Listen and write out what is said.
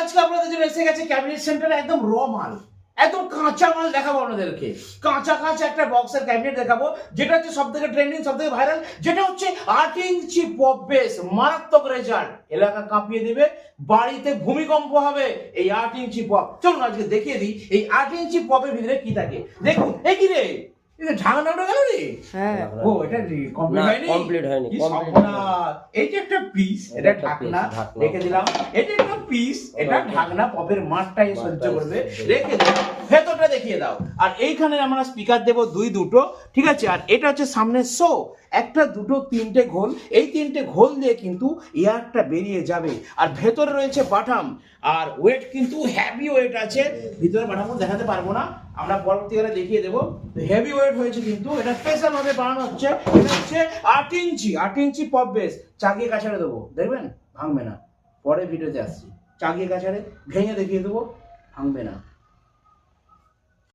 আজকে আপনাদের জন্য এসে গেছে ক্যাবিনেট সেন্টারে একদম র মাল, একদম কাঁচা মাল দেখাবো আপনাদেরকে। কাঁচা একটা বক্সের ক্যাবিনেট দেখাবো, যেটা হচ্ছে সব থেকে ট্রেন্ডিং, সব থেকে ভাইরাল, যেটা হচ্ছে 8 ইঞ্চি পপ বেস। মারাত্মক রেজাল্ট, এলাকা কাঁপিয়ে দেবে, বাড়িতে ভূমিকম্প হবে এই 8 ইঞ্চি পপ। চলুন আজকে দেখিয়ে দিই এই 8 ইঞ্চি পপের ভিতরে কি থাকে। দেখুন, এই কি রে, এটা ঢাকনা উঠে গেল রে। হ্যাঁ, ও এটা কমপ্লিট হয়নি, কমপ্লিট হয়নি, কি complete সর্বনাশ। এই যে একটা পিস, এটা একটা ঢাকনা piece, ঢাকনা। রেখে দিলাম। এটা একটা পিস, এটা ঢাকনা পপের মাঠটাই সহ্য মাঠটাই করবে, সহ্য করবে। রেখে দিলাম। ভেতরটা দেখিয়ে দাও। আর এইখানে আমরা স্পিকার দেবো দুটো, ঠিক আছে। আর এটা হচ্ছে সামনে শো, একটা দুটো তিনটে ঘোল, এই তিনটে ঘোল দিয়ে কিন্তু এয়ারটা বেরিয়ে যাবে। আর ভেতরে রয়েছে বাটাম, আর ওয়েট কিন্তু হেভি ওয়েট আছে। ভিতরে বাটাম দেখাতে পারবো না, আমরা পরবর্তীকালে দেখিয়ে দেবো। হেভি ওয়েট হয়েছে কিন্তু, এটা স্পেশাল ভাবে বানানো হচ্ছে। এটা হচ্ছে 8 ইঞ্চি পপ বেস। চাগিয়ে কাছাড়ে দেবো, দেখবেন ভাঙবে না। পরে ভিডিওতে আসছি, চাগিয়ে কাছাড়ে ভেঙে দেখিয়ে দেবো, ভাঙবে না।